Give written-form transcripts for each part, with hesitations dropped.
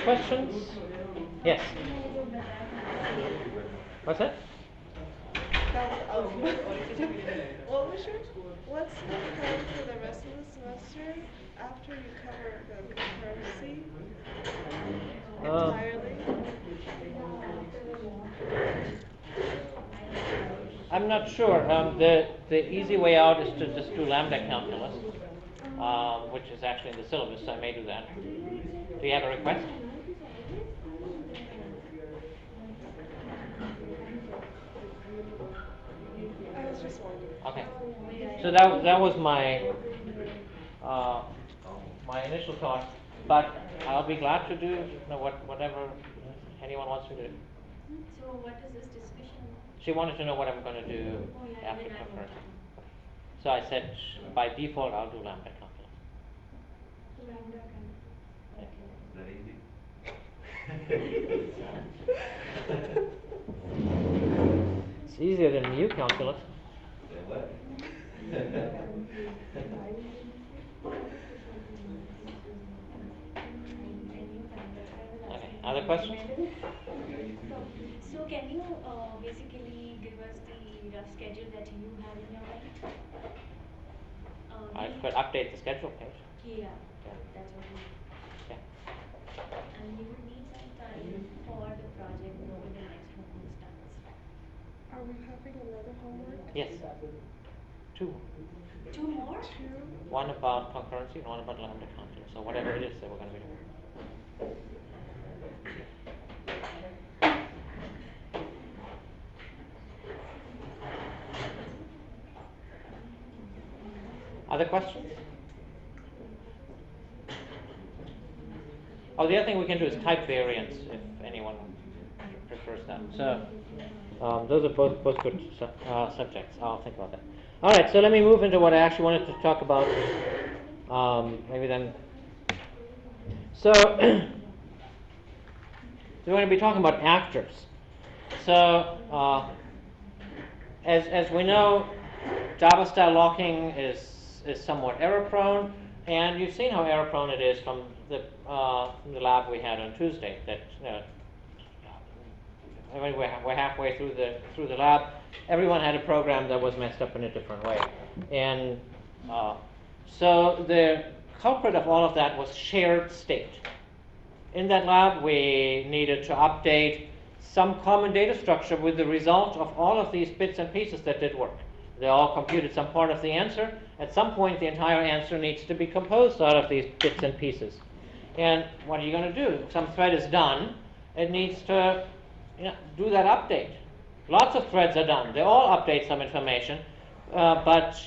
questions? Yes. What's that? What was your, what's the plan for the rest of the semester after you cover the concurrency entirely? I'm not sure. The easy way out is to just do lambda calculus, which is actually in the syllabus, so I may do that. Do you have a request? I was just wondering. Okay. So that was my initial thought, but I'll be glad to do whatever anyone wants me to do. So what is this discussion about? She wanted to know what I'm going to do after concurrency. So I said by default I'll do lambda calculus. Lambda It's easier than mu calculus. Okay. Other questions? So can you basically give us the rough schedule that you have in your mind? I could update the schedule page. Yeah, that's what we. Yeah. And you would need some time for the project before the next homework starts. Are we having another homework? Yes. Two. Two more? Two? One about concurrency and one about lambda calculus. So whatever it is that we're going to be doing. Other questions? Oh, the other thing we can do is type variants if anyone prefers that. So those are both good subjects. I'll think about that. All right, so let me move into what I actually wanted to talk about. Maybe then. So we're going to be talking about actors. So as we know, Java style locking is somewhat error prone, and you've seen how error prone it is from the lab we had on Tuesday. That we're halfway through the lab. Everyone had a program that was messed up in a different way, and so the culprit of all of that was shared state. In that lab, we needed to update some common data structure with the result of all of these bits and pieces that did work. They all computed some part of the answer. At some point, the entire answer needs to be composed out of these bits and pieces. And what are you going to do? If some thread is done, it needs to do that update. Lots of threads are done. They all update some information, but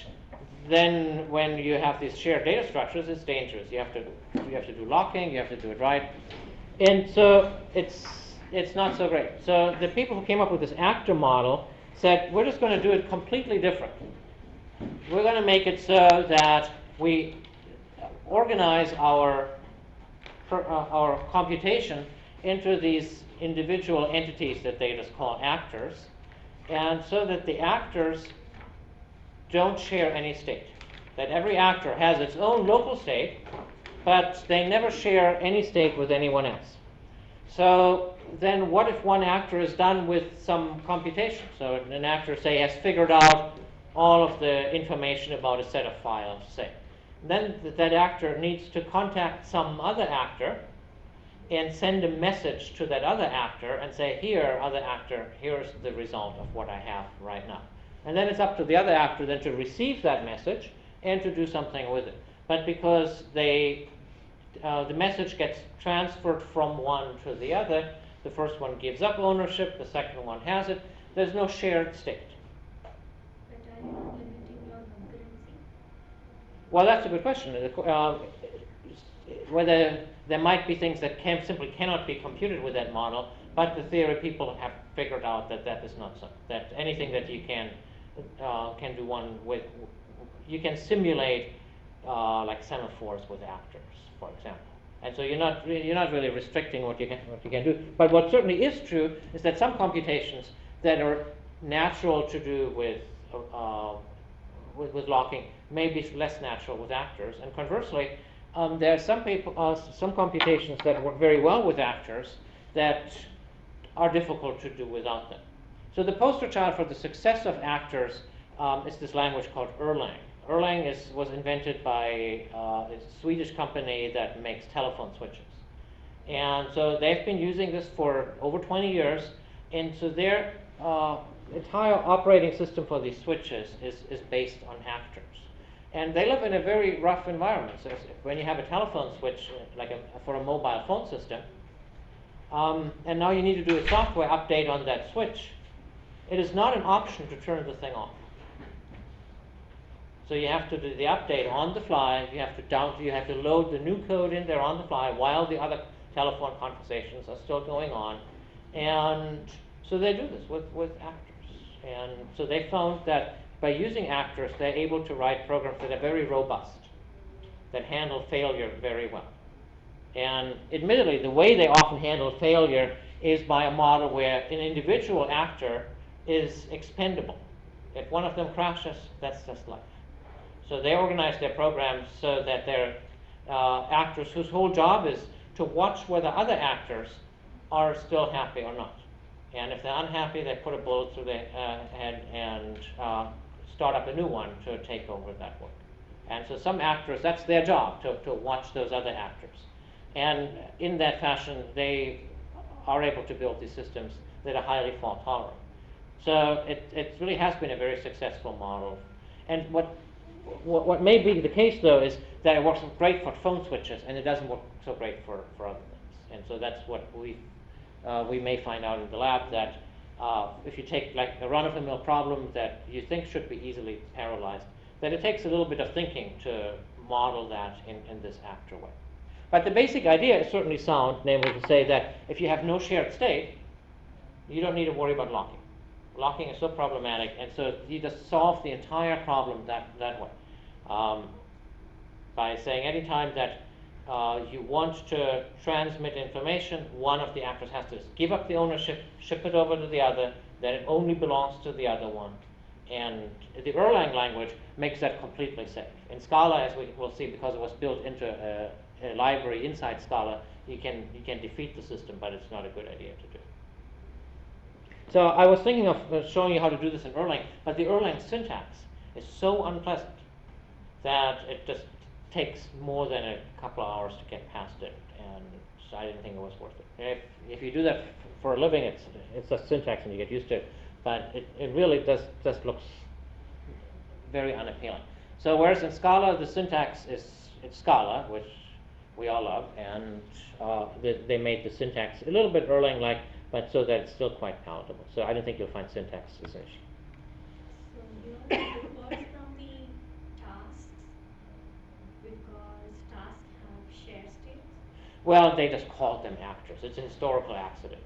then when you have these shared data structures, it's dangerous. You have to do locking. You have to do it right, and so it's not so great. So the people who came up with this actor model said, we're just going to do it completely different. We're going to make it so that we organize our computation into these individual entities that they just call actors, and so that the actors don't share any state. That every actor has its own local state, but they never share any state with anyone else. So then what if one actor is done with some computation? So an actor, say, has figured out all of the information about a set of files, say. Then that actor needs to contact some other actor and send a message to that other actor and say, here, other actor, here's the result of what I have right now. And then it's up to the other actor then to receive that message and to do something with it. But because the message gets transferred from one to the other, the first one gives up ownership, the second one has it. There's no shared state. But are you not limiting your concurrency? Well, that's a good question. Whether there might be things that simply cannot be computed with that model, but the theory people have figured out that that is not so. That anything that you can do one with, you can simulate like semaphores with actors, for example. And so you're not really restricting what you can do. But what certainly is true is that some computations that are natural to do with locking may be less natural with actors. And conversely, there are some people, some computations that work very well with actors that are difficult to do without them. So the poster child for the success of actors is this language called Erlang. Erlang was invented by a Swedish company that makes telephone switches. And so they've been using this for over 20 years, and so their entire operating system for these switches is based on actors. And they live in a very rough environment. So when you have a telephone switch, for a mobile phone system, and now you need to do a software update on that switch, it is not an option to turn the thing off. So you have to do the update on the fly. You have to load the new code in there on the fly while the other telephone conversations are still going on. And so they do this with actors. And so they found that by using actors, they're able to write programs that are very robust, that handle failure very well. And admittedly, the way they often handle failure is by a model where an individual actor is expendable. If one of them crashes, that's just life. So they organize their programs so that they're actors whose whole job is to watch whether other actors are still happy or not. And if they're unhappy, they put a bullet through their head and start up a new one to take over that work. And so some actors, that's their job, to watch those other actors. And in that fashion, they are able to build these systems that are highly fault tolerant. So it really has been a very successful model. And what may be the case, though, is that it works great for phone switches, and it doesn't work so great for other things. And so that's what we may find out in the lab, that if you take like a run-of-the-mill problem that you think should be easily parallelized, that it takes a little bit of thinking to model that in this actor way. But the basic idea is certainly sound, namely to say that if you have no shared state, you don't need to worry about locking. Locking is so problematic, and so you just solve the entire problem that way. By saying any time that you want to transmit information, one of the actors has to give up the ownership, ship it over to the other, then it only belongs to the other one. And the Erlang language makes that completely safe. In Scala, as we will see, because it was built into a library inside Scala, you can defeat the system, but it's not a good idea to do. So I was thinking of showing you how to do this in Erlang, but the Erlang syntax is so unpleasant that it just takes more than a couple of hours to get past it, and so I didn't think it was worth it. If you do that for a living, it's just syntax and you get used to it, but it really just looks very unappealing. So whereas in Scala, the syntax it's Scala, which we all love, and they made the syntax a little bit Erlang-like, but so that it's still quite palatable. So I don't think you'll find syntax as an issue. So you differs from the tasks because tasks have shared states? Well, they just called them actors. It's a historical accident.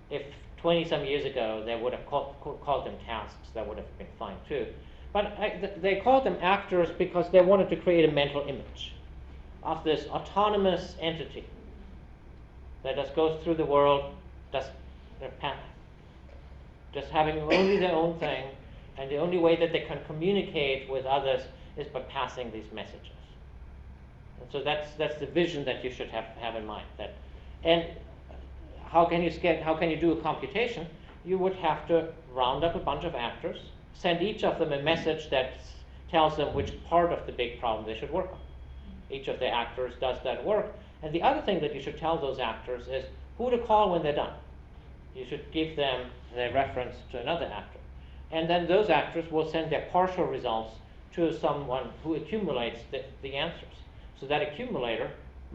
If 20-some years ago they would have called them tasks, that would have been fine too. But they called them actors because they wanted to create a mental image of this autonomous entity that just goes through the world, just having only their own thing, and the only way that they can communicate with others is by passing these messages. And so that's the vision that you should have in mind. And how can you do a computation? You would have to round up a bunch of actors, send each of them a message that tells them which part of the big problem they should work on. Each of the actors does that work. And the other thing that you should tell those actors is who to call when they're done. You should give them their reference to another actor. And then those actors will send their partial results to someone who accumulates the answers. So that accumulator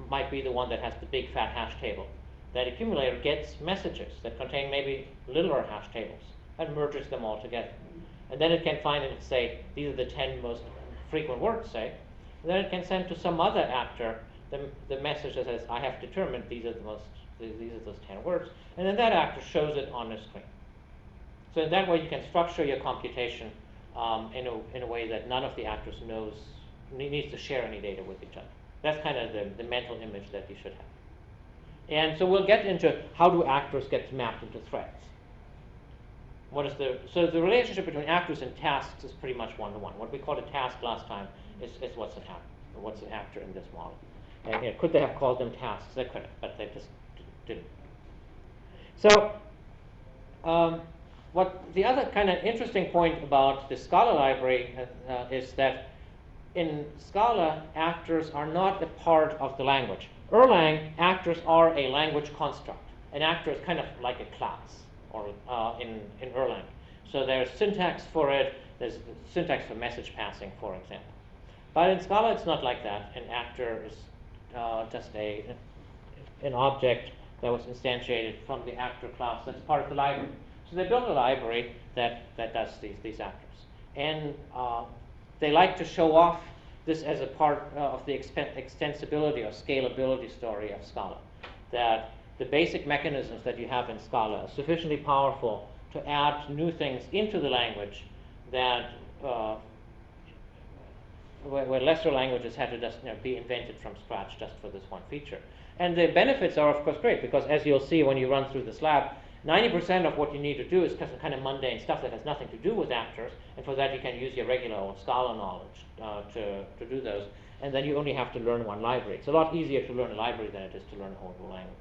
might be the one that has the big fat hash table. That accumulator gets messages that contain maybe littler hash tables and merges them all together. And then it can find and say, these are the 10 most frequent words, say. And then it can send to some other actor the message that says, I have determined these are those 10 words. And then that actor shows it on the screen. So in that way, you can structure your computation in a way that none of the actors needs to share any data with each other. That's kind of the mental image that you should have. And so we'll get into how do actors get mapped into threads. So the relationship between actors and tasks is pretty much one-to-one. What we called a task last time is what's happening. what's an actor in this model. And could they have called them tasks? They could have, but they just didn't. So what the other kind of interesting point about the Scala library is that in Scala, actors are not a part of the language. Erlang, actors are a language construct. An actor is kind of like a class or in Erlang. So there's syntax for it. There's syntax for message passing, for example. But in Scala, it's not like that. An actor is just an object that was instantiated from the actor class that's part of the library. So they built a library that does these actors. And they like to show off this as a part of the extensibility or scalability story of Scala. That the basic mechanisms that you have in Scala are sufficiently powerful to add new things into the language that where lesser languages had to just be invented from scratch just for this one feature. And the benefits are, of course, great, because as you'll see when you run through this lab, 90% of what you need to do is kind of mundane stuff that has nothing to do with actors, and for that you can use your regular old Scala knowledge to do those, and then you only have to learn one library. It's a lot easier to learn a library than it is to learn a whole new language.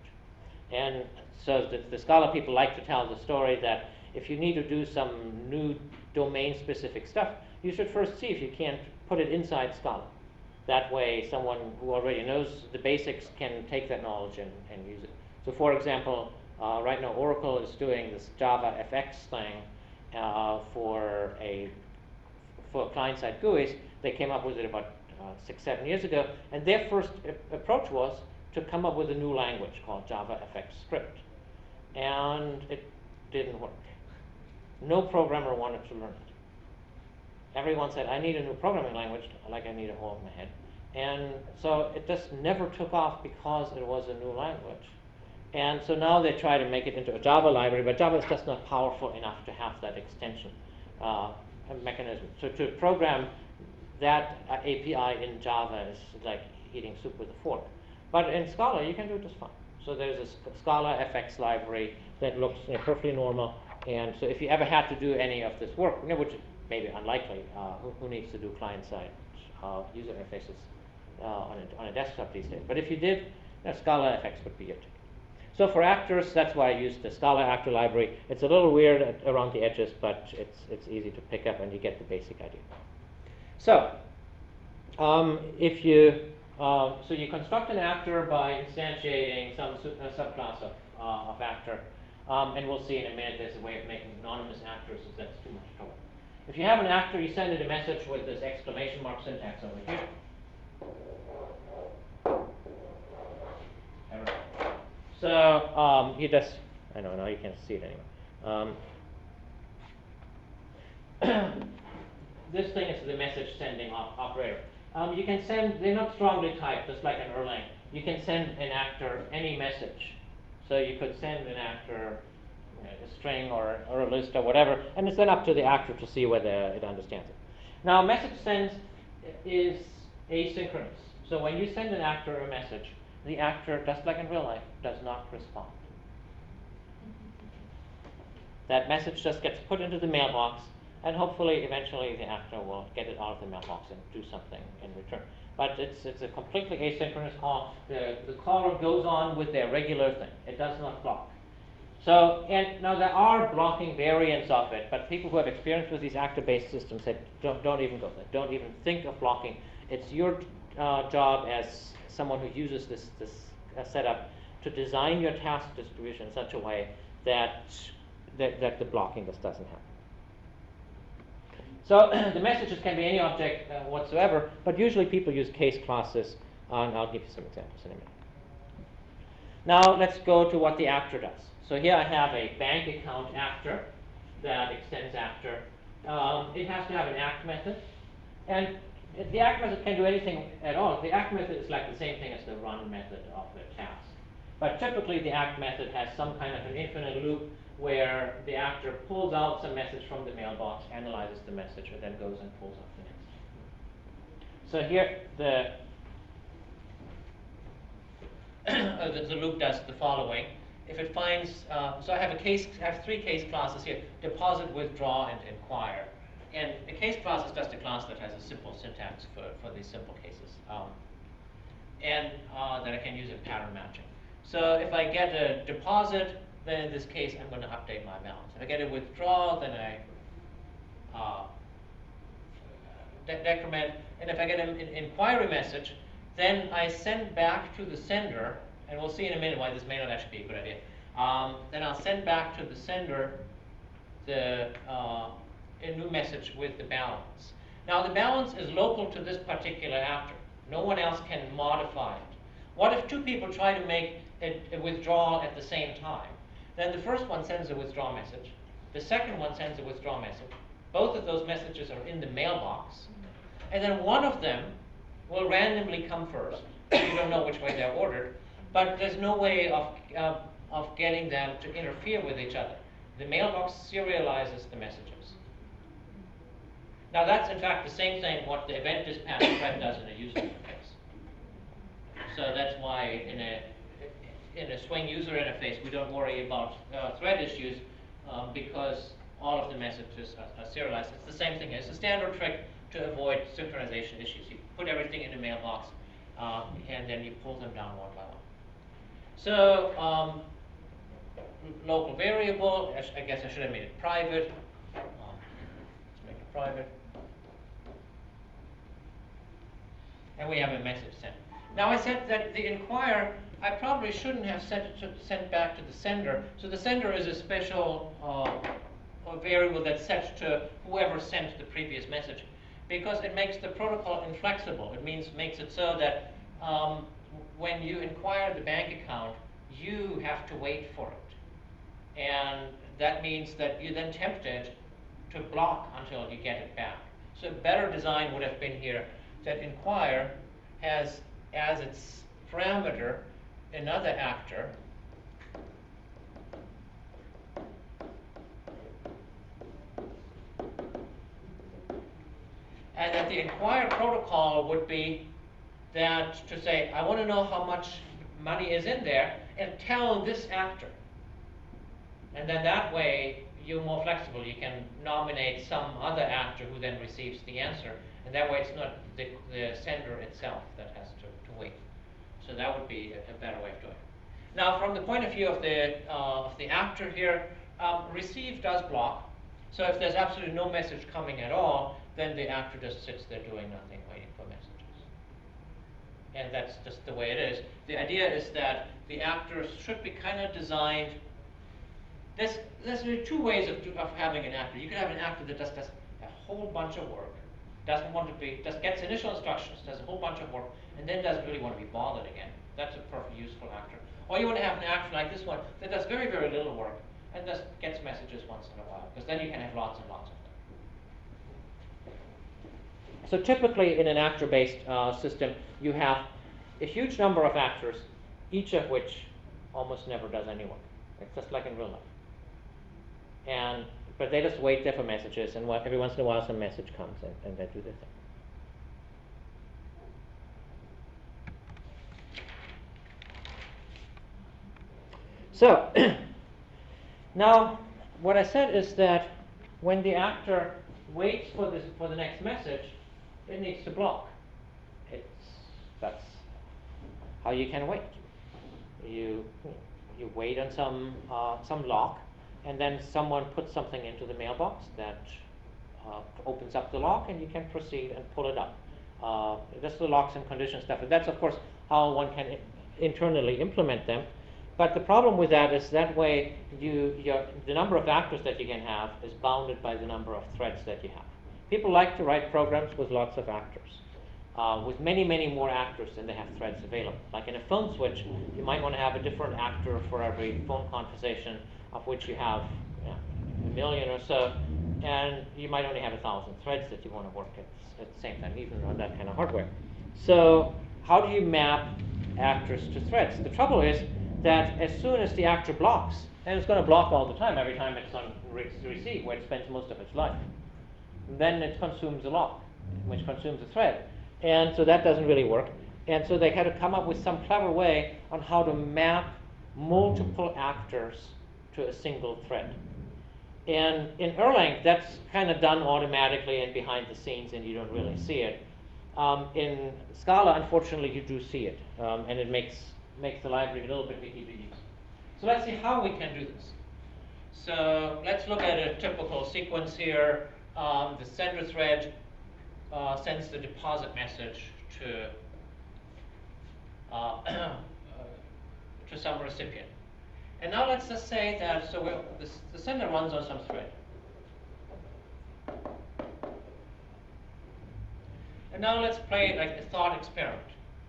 And so the Scala people like to tell the story that if you need to do some new domain-specific stuff, you should first see if you can't put it inside Scala. That way, someone who already knows the basics can take that knowledge and use it. So for example, right now Oracle is doing this Java FX thing for client-side GUIs. They came up with it about 6-7 years ago, and their first approach was to come up with a new language called Java FX Script. And it didn't work. No programmer wanted to learn it. Everyone said, I need a new programming language, like I need a hole in my head. And so it just never took off because it was a new language. And so now they try to make it into a Java library, but Java is just not powerful enough to have that extension mechanism. So to program that API in Java is like eating soup with a fork. But in Scala, you can do it just fine. So there's a Scala FX library that looks perfectly normal. And so if you ever had to do any of this work, which may be unlikely, who needs to do client-side user interfaces on a desktop these days? But if you did, Scala FX would be your ticket. So for actors, that's why I used the Scala actor library. It's a little weird around the edges, but it's easy to pick up and you get the basic idea. So if you so you construct an actor by instantiating some subclass of actor, and we'll see in a minute there's a way of making anonymous actors if that's too much trouble. If you have an actor, you send it a message with this exclamation mark syntax over here. So you just, I know now you can't see it anymore. This thing is the message sending operator. You can send, they're not strongly typed, just like an Erlang. You can send an actor any message. So you could send an actor a string or a list or whatever, and it's then up to the actor to see whether it understands it. Now, message sends is asynchronous. So when you send an actor a message, the actor, just like in real life, does not respond. That message just gets put into the mailbox, and hopefully, eventually, the actor will get it out of the mailbox and do something in return. But it's a completely asynchronous call. The caller goes on with their regular thing. It does not block. So, and now there are blocking variants of it, but people who have experience with these actor-based systems said, don't even go there. Don't even think of blocking. It's your job as someone who uses this setup to design your task distribution in such a way that the blocking just doesn't happen. So the messages can be any object whatsoever, but usually people use case classes, and I'll give you some examples in a minute. Now let's go to what the actor does. So here I have a bank account actor that extends actor. It has to have an act method, and the act method can do anything at all. The act method is like the same thing as the run method of the task. But typically the act method has some kind of an infinite loop where the actor pulls out some message from the mailbox, analyzes the message, and then goes and pulls out the next. So here the loop does the following. If it finds, so I have three case classes here: deposit, withdraw, and inquire. And a case class is just a class that has a simple syntax for these simple cases. And that I can use in pattern matching. So if I get a deposit, then in this case I'm going to update my balance. If I get a withdrawal, then I decrement. And if I get an inquiry message, then I send back to the sender, and we'll see in a minute why this may not actually be a good idea. Then I'll send back to the sender a new message with the balance. Now the balance is local to this particular actor. No one else can modify it. What if two people try to make a withdrawal at the same time? Then the first one sends a withdrawal message. The second one sends a withdrawal message. Both of those messages are in the mailbox. And then one of them will randomly come first. You don't know which way they're ordered. But there's no way of getting them to interfere with each other. The mailbox serializes the messages. Now that's in fact the same thing what the event dispatch thread does in a user interface. So that's why in a Swing user interface we don't worry about thread issues because all of the messages are serialized. It's the same thing. It's a standard trick to avoid synchronization issues. You put everything in a mailbox and then you pull them down one by one. So local variable, I guess I should have made it private. Let's make it private. And we have a message sent. Now I said that the inquire, I probably shouldn't have sent back to the sender. So the sender is a special variable that's set to whoever sent the previous message, because it makes the protocol inflexible. It makes it so that when you inquire the bank account, you have to wait for it. And that means that you're then tempted to block until you get it back. So a better design would have been here that inquire has as its parameter another actor and that the inquire protocol would be that to say, I want to know how much money is in there and tell this actor. And then that way you're more flexible. You can nominate some other actor who then receives the answer. And that way it's not the sender itself that has to wait. So that would be a better way of doing it. Now from the point of view of the actor here, receive does block. So if there's absolutely no message coming at all, then the actor just sits there doing nothing, waiting for messages. And that's just the way it is. The idea is that the actors should be kind of designed. There's really two ways of having an actor. You can have an actor that just does a whole bunch of work, doesn't want to be, just gets initial instructions, does a whole bunch of work, and then doesn't really want to be bothered again. That's a perfectly useful actor. Or you want to have an actor like this one that does very, very little work and just gets messages once in a while, because then you can have lots and lots of them. So typically in an actor-based system, you have a huge number of actors, each of which almost never does any work. It's just like in real life. But they just wait there for messages, and every once in a while some message comes and they do their thing. So now what I said is that when the actor waits for the next message, it needs to block. That's how you can wait. You wait on some lock, and then someone puts something into the mailbox that opens up the lock, and you can proceed and pull it up. Just the locks and condition stuff. And that's of course how one can internally implement them. But the problem with that is that way the number of actors that you can have is bounded by the number of threads that you have. People like to write programs with lots of actors, with many, many more actors than they have threads available. Like in a phone switch, you might want to have a different actor for every phone conversation, of which you have 1 million or so, and you might only have 1,000 threads that you want to work at the same time, even on that kind of hardware. So how do you map actors to threads? The trouble is that as soon as the actor blocks, and it's going to block all the time, every time it's on receive, where it spends most of its life, then it consumes a lock, which consumes a thread. And so that doesn't really work. And so they had to come up with some clever way on how to map multiple actors to a single thread. And in Erlang, that's kind of done automatically and behind the scenes, and you don't really see it. In Scala, unfortunately, you do see it, and it makes the library a little bit tricky to use. So let's see how we can do this. So let's look at a typical sequence here. The sender thread sends the deposit message to to some recipient. And now let's just say that, so the sender runs on some thread. And now let's play like a thought experiment.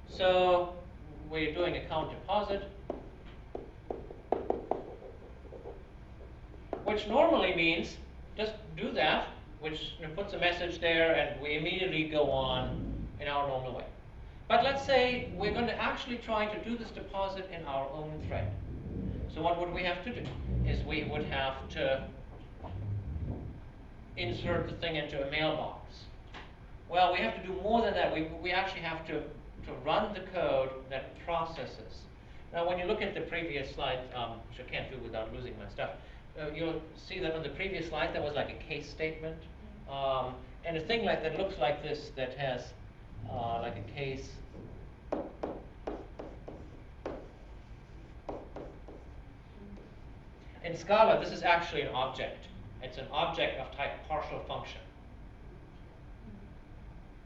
So we're doing a count deposit, which normally means just do that, which puts a message there, and we immediately go on in our normal way. But let's say we're going to actually try to do this deposit in our own thread. So what would we have to do? Is we would have to insert the thing into a mailbox. Well, we have to do more than that. We actually have to run the code that processes. Now, when you look at the previous slide, which I can't do without losing my stuff, you'll see that on the previous slide there was like a case statement, and a thing like that looks like this that has like a case. In Scala, this is actually an object. It's an object of type partial function.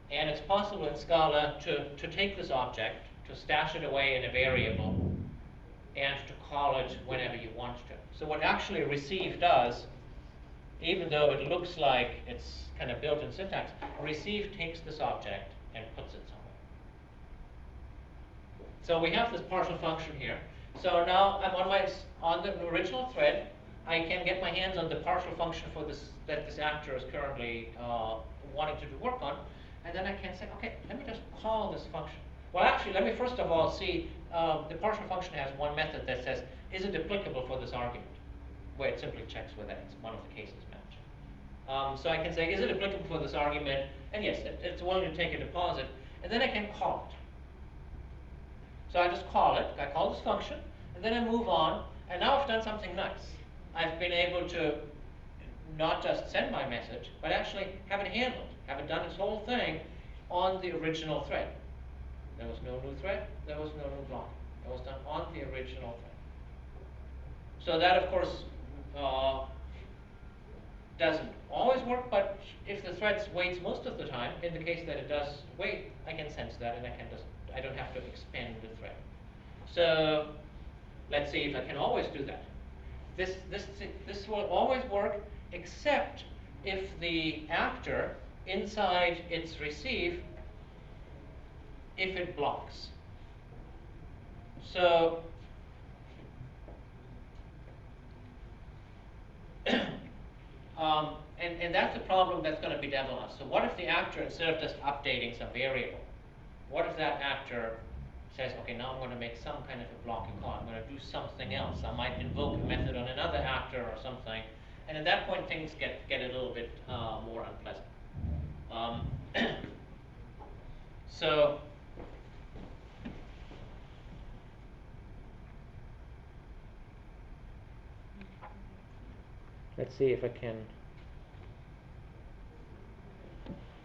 And it's possible in Scala to take this object, to stash it away in a variable, and to call it whenever you want to. So what actually receive does, even though it looks like it's kind of built-in syntax, receive takes this object and puts it somewhere. So we have this partial function here. So now I'm on the original thread. I can get my hands on the partial function for this that this actor is currently wanting to do work on, and then I can say, okay, let me just call this function. Well, actually, let me first of all see the partial function has one method that says, is it applicable for this argument? Where it simply checks whether it's one of the cases match. So I can say, is it applicable for this argument? And yes, it's willing to take a deposit, and then I can call it. So I just call it, I call this function, and then I move on, and now I've done something nice. I've been able to not just send my message, but actually have it handled, have it done its whole thing on the original thread. There was no new thread, there was no new block. It was done on the original thread. So that, of course, doesn't always work, but if the thread waits most of the time, in the case that it does wait, I can sense that, and I don't have to expand the thread. So let's see if I can always do that. This will always work, except if the actor inside its receive, if it blocks. So and that's a problem that's going to be developed. So what if the actor, instead of just updating some variable, what if that actor says, okay, now I'm going to make some kind of a blocking call. I'm going to do something else. I might invoke a method on another actor or something. And at that point, things get a little bit more unpleasant. So let's see if I can.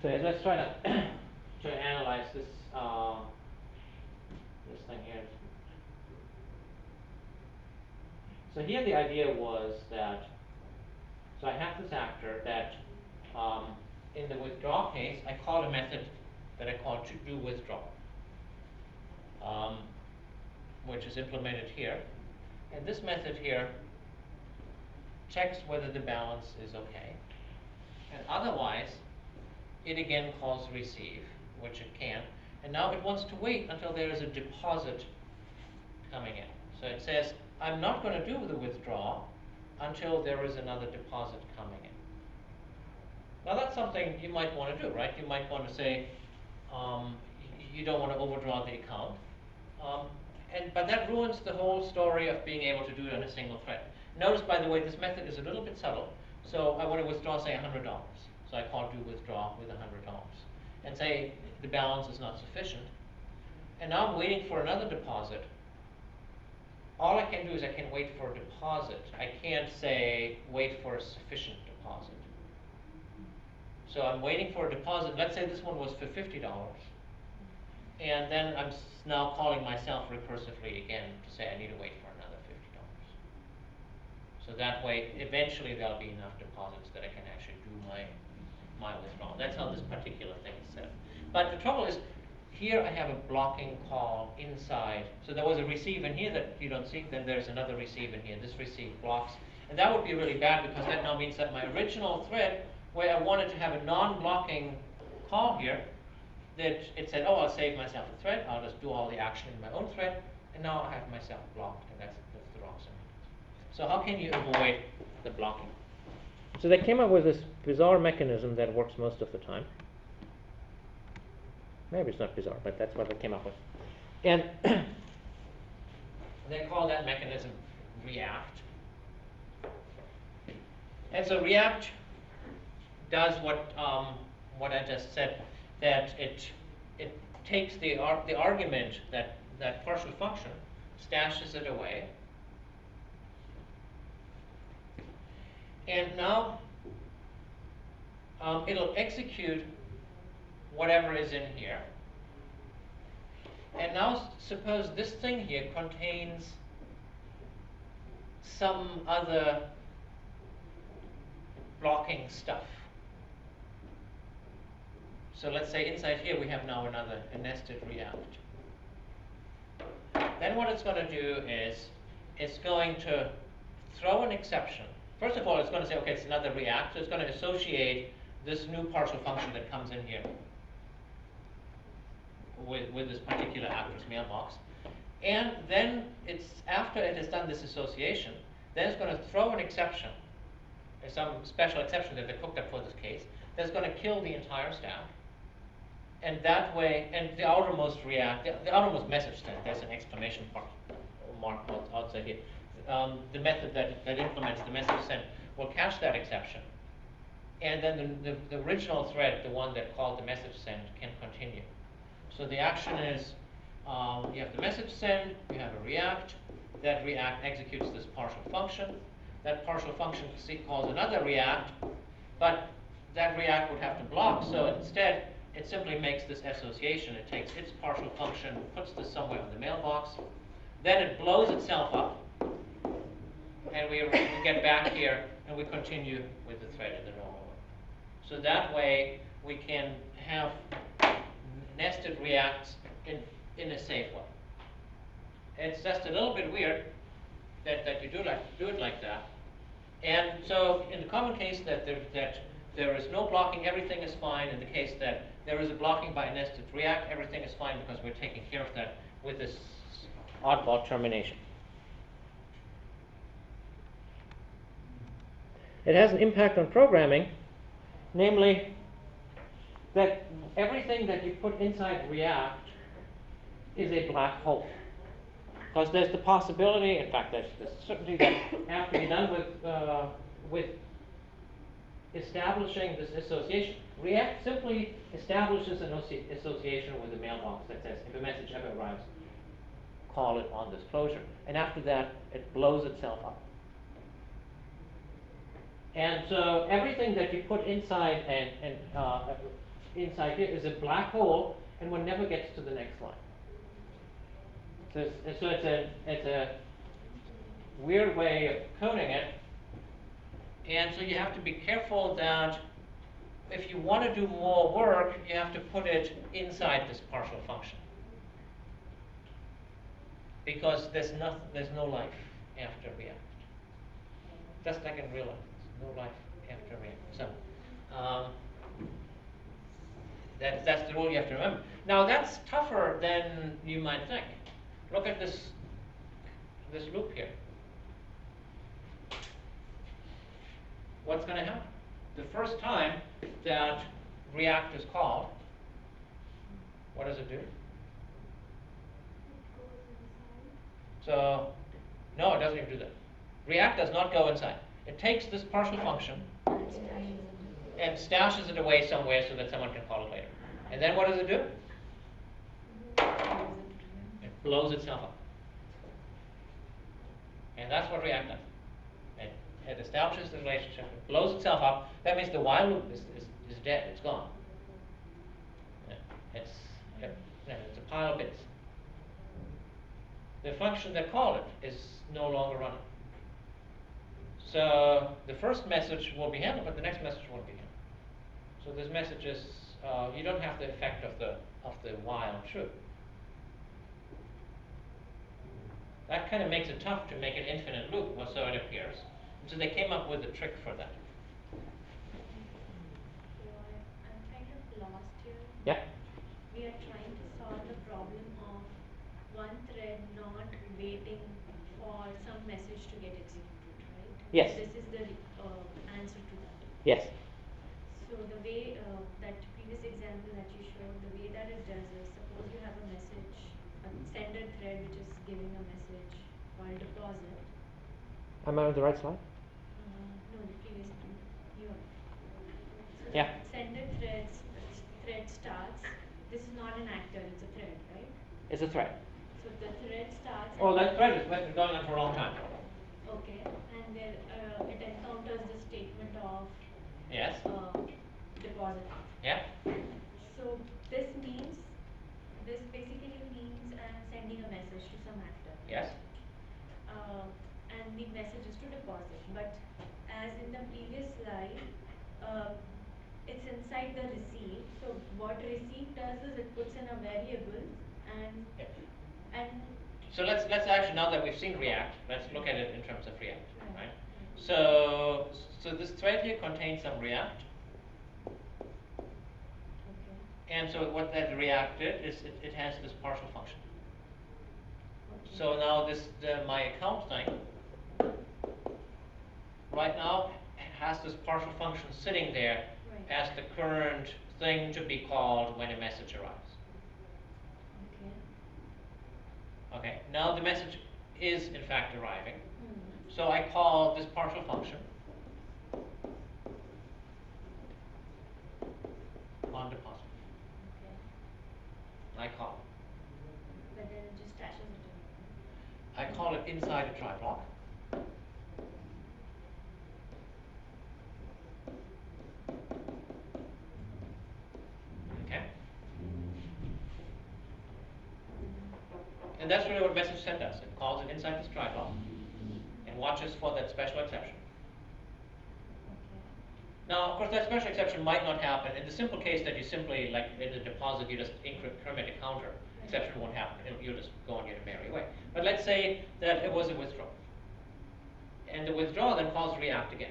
So let's try to analyze this this thing here. So here the idea was that, so I have this actor that in the withdraw case, I call a method that I call to do withdraw, which is implemented here. And this method here checks whether the balance is okay. And otherwise, it again calls receive, which it can. And now it wants to wait until there is a deposit coming in. So it says, I'm not going to do the withdraw until there is another deposit coming in. Now that's something you might want to do, right? You might want to say, you don't want to overdraw the account. But that ruins the whole story of being able to do it on a single thread. Notice, by the way, this method is a little bit subtle. So I want to withdraw, say, $100. So I call do withdraw with $100. And say the balance is not sufficient. And now I'm waiting for another deposit. all I can do is I can wait for a deposit. I can't say wait for a sufficient deposit. So I'm waiting for a deposit. Let's say this one was for $50. And then I'm now calling myself recursively again to say I need to wait for another $50. So that way, eventually there'll be enough deposits that I can actually do my withdrawal. That's how this particular thing is set. But the trouble is, here I have a blocking call inside. So there was a receive in here that you don't see, then there's another receive in here. This receive blocks. And that would be really bad because that now means that my original thread, where I wanted to have a non-blocking call here, that it said, oh, I'll save myself a thread, I'll just do all the action in my own thread, and now I have myself blocked, and that's the wrong semantics. So how can you avoid the blocking? So they came up with this bizarre mechanism that works most of the time. Maybe it's not bizarre, but that's what they came up with. And they call that mechanism react. And so react does what I just said, that it takes the argument, that partial function, stashes it away, and now it'll execute whatever is in here. And now suppose this thing here contains some other blocking stuff. So let's say inside here we have now a nested react. Then what it's going to do is it's going to throw an exception. First of all, it's going to say, okay, it's another react, so it's going to associate this new partial function that comes in here with this particular actor's mailbox. And then after it has done this association, then it's going to throw an exception. There's some special exception that they cooked up for this case, that's going to kill the entire stack. And that way, and the outermost react, the outermost message send, there's an exclamation mark outside here. The method that implements the message send will catch that exception. And then the original thread, the one that called the message send, can continue. So the action is, you have the message send, you have a react, that react executes this partial function. That partial function calls another react, but that react would have to block, so instead it simply makes this association. It takes its partial function, puts this somewhere in the mailbox, then it blows itself up, and we get back here and we continue with the thread in the normal way. So that way we can have nested reacts in a safe way. It's just a little bit weird that you do it like that. And so in the common case that there is no blocking, everything is fine. In the case that there is a blocking by a nested react, everything is fine because we're taking care of that with this oddball termination. It has an impact on programming, namely that everything that you put inside React is a black hole. Because there's the possibility, in fact, there's certainty that after you're done with establishing this association, React simply establishes an association with the mailbox that says, if a message ever arrives, call it on this closure. And after that, it blows itself up. And so everything that you put inside inside here is a black hole, and one never gets to the next line. So it's a weird way of coding it. And so you have to be careful that if you want to do more work, you have to put it inside this partial function. Because there's no life after React. Just like in real life, there's no life after React. So that's the rule you have to remember. Now that's tougher than you might think. Look at this loop here. What's going to happen? The first time that React is called, what does it do? So, no, it doesn't even do that. React does not go inside. It takes this partial function and stashes it away somewhere so that someone can call it later. And then what does it do? It blows itself up. And that's what React does. It establishes the relationship, it blows itself up. That means the while loop is dead, it's gone. Yeah, it's a pile of bits. The function that called it is no longer running. So the first message will be handled, but the next message won't be handled. So this message is, you don't have the effect of the while true. That kind of makes it tough to make an infinite loop, or so it appears. So they came up with a trick for that. So I'm kind of lost here. Yeah. We are trying to solve the problem of one thread not waiting for some message to get executed, right? Yes. This is the answer to that. Yes. So the way that previous example that you showed, the way that it does is, suppose you have a message, a sender thread which is giving a message called deposit. Am I on the right slide? No, the previous one. You are. So Yeah. Sender thread starts. This is not an actor, it's a thread, right? It's a thread. So the thread starts. Oh, that thread has been going on for a long time. Okay, and then it encounters the statement of Yes. deposit. Yeah. So this basically means I'm sending a message to some actor. Yes. And the message is to deposit. But as in the previous slide, it's inside the receive. So what receive does is it puts in a variable and Yeah. and So let's actually, now that we've seen React, let's look at it in terms of React, Right. right? So this thread here contains some React, okay. and so what that React did is it has this partial function. Okay. So now my account thing right now has this partial function sitting there Right. as the current thing to be called when a message arrives. Okay. Okay, now the message is in fact arriving. Hmm. So I call this partial function on deposit. Okay. I call But then it just stashes it in. I call it inside a try block. Okay. And that's really what message send does. It calls it inside this try block and watches for that special exception. Okay. Now, of course, that special exception might not happen. In the simple case that you simply, like in the deposit, you just increment a counter, exception won't happen. You'll just go on your merry way. But let's say that it was a withdraw. And the withdraw then calls React again.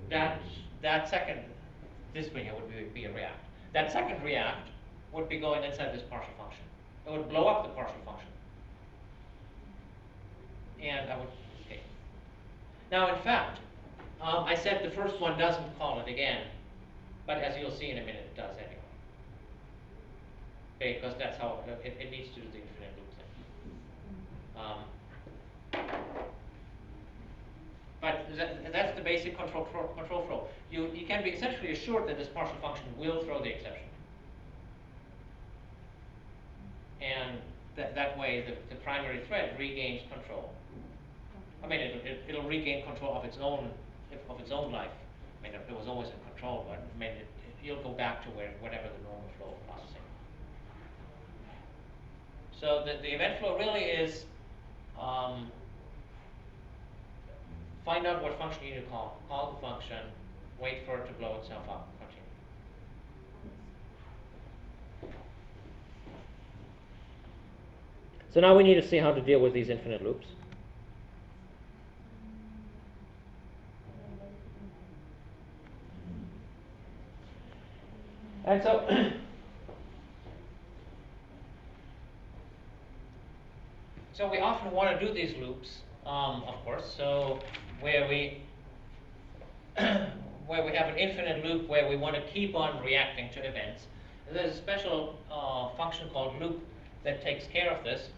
That second, this one here would be a React. That second React would be going inside this partial function. It would blow up the partial function. And I would escape. Now, in fact, I said the first one doesn't call it again, but as you'll see in a minute, it does anyway. Because that's how it needs to do the infinite loop thing. But that's the basic control flow. You can be essentially assured that this partial function will throw the exception. And that way the primary thread regains control. I mean, it'll regain control of its own life. I mean, it was always in control, but I mean, you'll go back to whatever the normal flow of processing. So the event flow really is find out what function you need to call the function, wait for it to blow itself up, continue. So now we need to see how to deal with these infinite loops. And so so we often want to do these loops, of course. So where we have an infinite loop where we want to keep on reacting to events, and there's a special function called loop that takes care of this.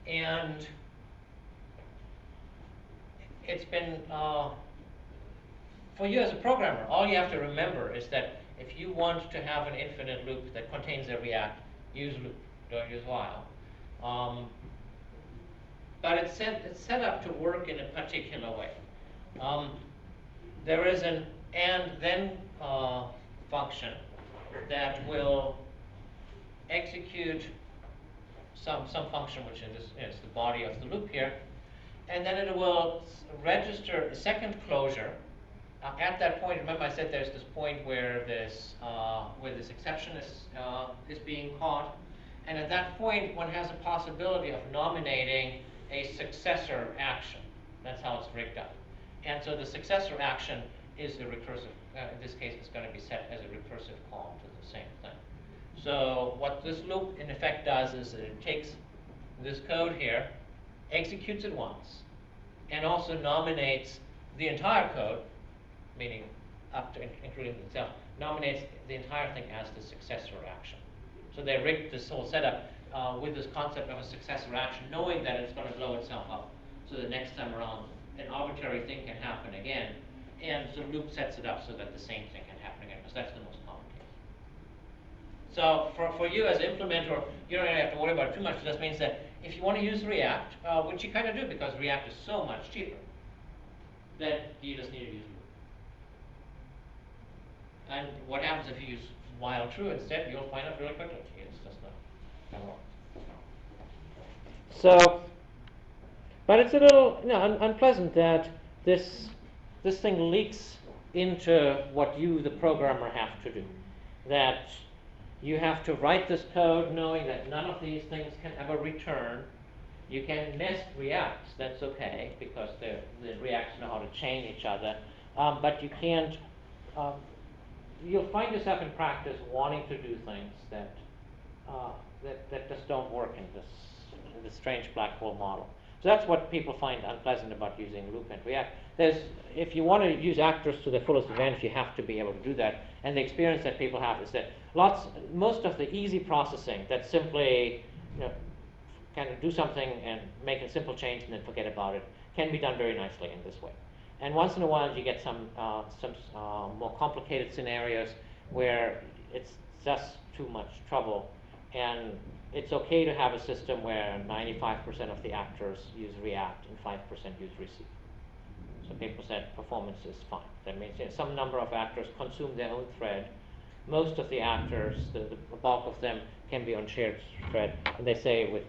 And it's been for you as a programmer, all you have to remember is that if you want to have an infinite loop that contains a react, use loop, don't use while. But it's set up to work in a particular way. There is an and then function that will execute some function, which is the body of the loop here, and then it will register a second closure. At that point, remember I said there's this point where this exception is being caught, and at that point one has a possibility of nominating a successor action. That's how it's rigged up. And so the successor action is a recursive. In this case, it's going to be set as a recursive call to the same thing. So what this loop in effect does is that it takes this code here, executes it once, and also nominates the entire code, meaning up to including itself, nominates the entire thing as the successor action. So they rigged this whole setup with this concept of a successor action, knowing that it's going to blow itself up. So the next time around, an arbitrary thing can happen again, and the loop sets it up so that the same thing can happen again, because that's the most common case. So for you as an implementer, you don't really have to worry about it too much. It just means that if you want to use React, which you kind of do because React is so much cheaper, then you just need to use loop. And what happens if you use while true instead? You'll find out really quickly. It's just not going to work. So, but it's a little unpleasant that this thing leaks into what you, the programmer, have to do. That you have to write this code knowing that none of these things can ever return. You can nest Reacts, that's okay, because the Reacts know how to chain each other. But you can't, you'll find yourself in practice wanting to do things that just don't work in this strange black hole model. So that's what people find unpleasant about using Loop and React. If you want to use actors to the fullest advantage, you have to be able to do that. And the experience that people have is that most of the easy processing that simply kind of do something and make a simple change and then forget about it can be done very nicely in this way. And once in a while you get some more complicated scenarios where it's just too much trouble, and it's okay to have a system where 95% of the actors use React and 5% use Receive. So people said performance is fine. That means some number of actors consume their own thread. Most of the actors, the bulk of them, can be on shared thread, and they say with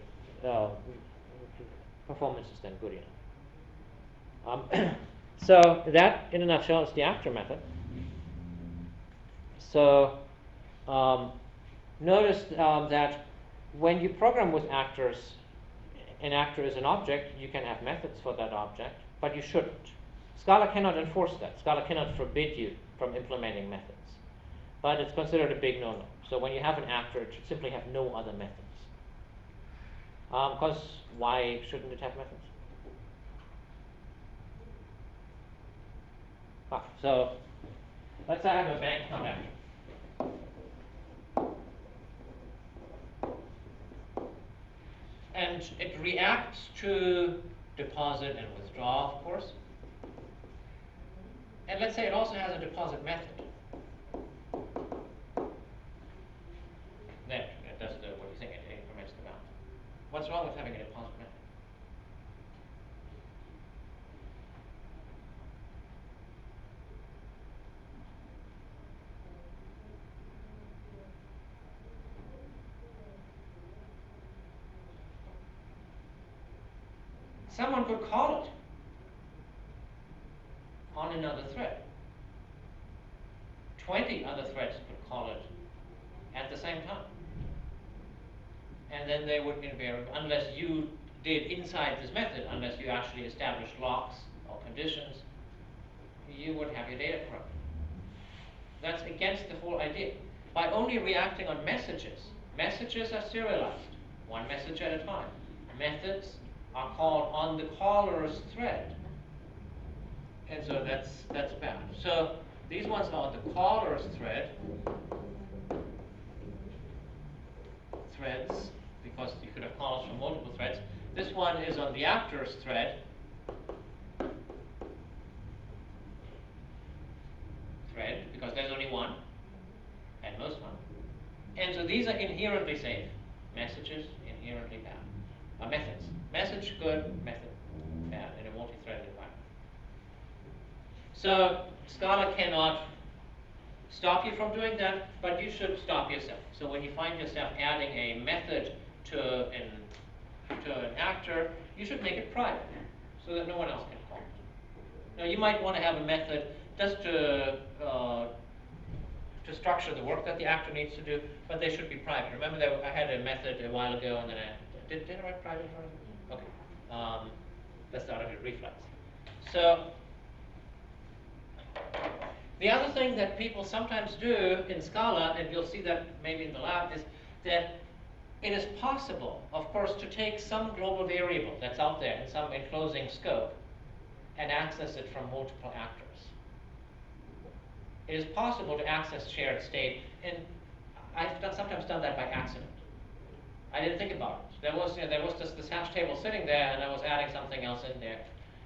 performance is then good enough. So that, in a nutshell, is the actor method. So notice that when you program with actors, an actor is an object. You can have methods for that object, but you shouldn't. Scala cannot enforce that. Scala cannot forbid you from implementing methods. But it's considered a big no-no. So when you have an actor, it should simply have no other methods. Because why shouldn't it have methods? So let's say I have a bank account actor. And it reacts to deposit and withdraw, of course. And let's say it also has a deposit method. Then it does what you think, it increments the amount. What's wrong with having a deposit method? Someone could call it on another thread. 20 other threads could call it at the same time. And then they would invariably, unless you did inside this method, unless you actually established locks or conditions, you would have your data corrupted. That's against the whole idea. By only reacting on messages, messages are serialized, one message at a time. Methods are called on the caller's thread. And so that's bad. So these ones are on the caller's threads, because you could have callers from multiple threads. This one is on the actor's thread. Because there's only one, at most one. And so these are inherently safe. Messages, inherently bad. message good, method bad in a multi-threaded environment. So Scala cannot stop you from doing that, but you should stop yourself. So when you find yourself adding a method to an actor, you should make it private so that no one else can call it. Now you might want to have a method just to structure the work that the actor needs to do, but they should be private. Remember that I had a method a while ago, and then did I write private for it? Okay. Let's start at reflex. So the other thing that people sometimes do in Scala, and you'll see that maybe in the lab, is that it is possible, of course, to take some global variable that's out there in some enclosing scope and access it from multiple actors. It is possible to access shared state, and I've sometimes done that by accident. I didn't think about it. There was just this hash table sitting there, and I was adding something else in there.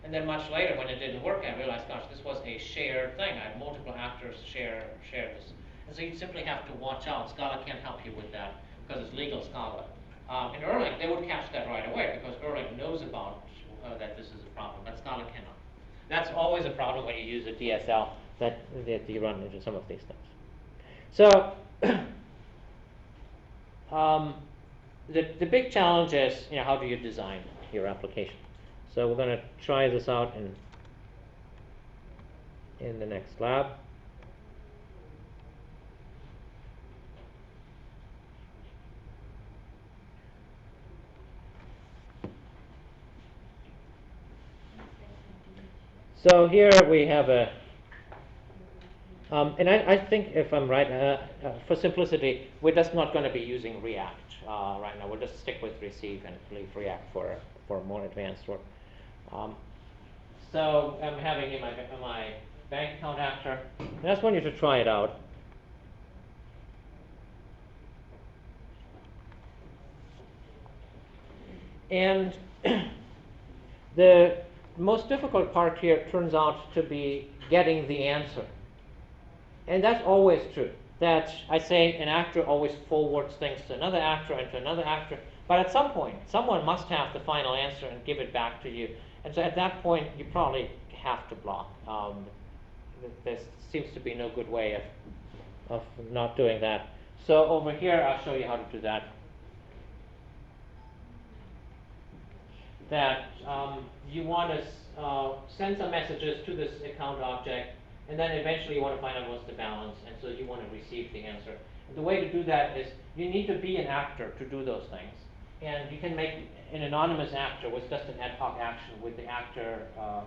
And then much later, when it didn't work, I realized, gosh, this was a shared thing. I had multiple actors share this. And so you simply have to watch out. Scala can't help you with that because it's legal Scala. In Erlang, they would catch that right away because Erlang knows about that this is a problem, but Scala cannot. That's always a problem when you use a DSL, that you run into some of these things. So the big challenge is, how do you design your application? So we're going to try this out in the next lab. So here we have a, and I think if I'm right, for simplicity, we're just not going to be using React right now. We'll just stick with Receive and leave React for more advanced work. So I'm having in my bank account actor, and I just want you to try it out. And the most difficult part here turns out to be getting the answer. And that's always true. That I say an actor always forwards things to another actor and to another actor. But at some point, someone must have the final answer and give it back to you. And so at that point, you probably have to block. There seems to be no good way of not doing that. So over here, I'll show you how to do that. That you want to send some messages to this account object, and then eventually you want to find out what's the balance, and so you want to receive the answer. And the way to do that is you need to be an actor to do those things. And you can make an anonymous actor with just an ad hoc action with the actor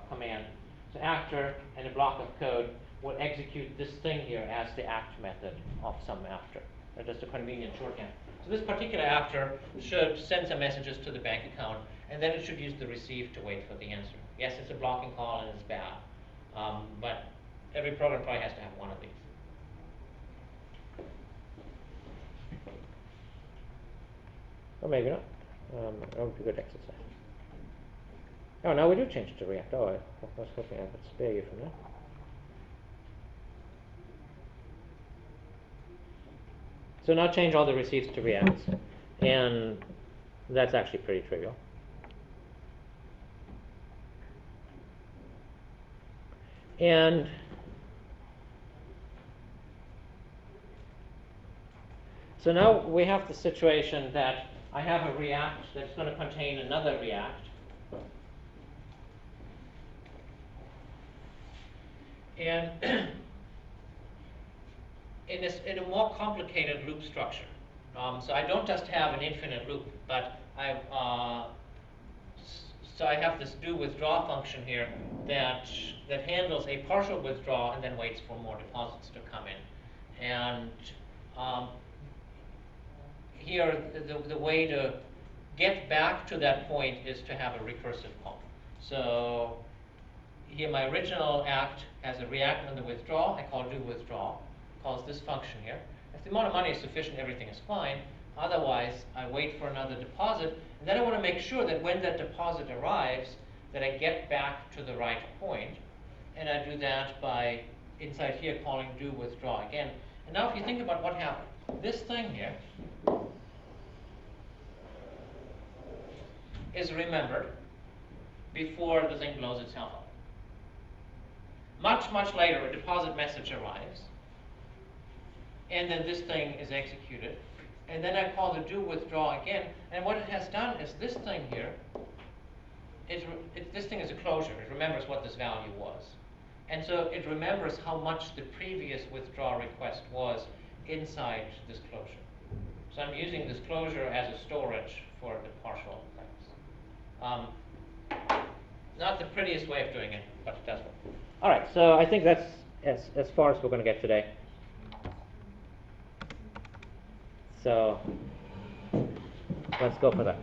command. So actor and a block of code will execute this thing here as the act method of some actor. That's just a convenient shorthand. So this particular actor should send some messages to the bank account, and then it should use the receive to wait for the answer. Yes, it's a blocking call and it's bad, but every program probably has to have one of these. Or maybe not. That would be good exercise. Oh, now we do change it to React. Oh, I was hoping I could spare you from that. So now change all the receives to Reacts, and that's actually pretty trivial. And so now we have the situation that I have a React that's going to contain another React. And in a more complicated loop structure. So I don't just have an infinite loop, but so I have this do withdraw function here that handles a partial withdraw and then waits for more deposits to come in. And here, the way to get back to that point is to have a recursive call. So here my original act has a react on the withdraw. I call do withdraw. Calls this function here. If the amount of money is sufficient, everything is fine. Otherwise, I wait for another deposit, and then I want to make sure that when that deposit arrives, that I get back to the right point. And I do that by, inside here, calling do withdraw again. And now if you think about what happened, this thing here is remembered before the thing blows itself up. Much, much later, a deposit message arrives, and then this thing is executed, and then I call the do withdraw again, and what it has done is this thing here, this thing is a closure. It remembers what this value was. And so it remembers how much the previous withdraw request was inside this closure. So I'm using this closure as a storage for the partial effects. Not the prettiest way of doing it, but it does work. All right, so I think that's as far as we're going to get today. So let's go for that.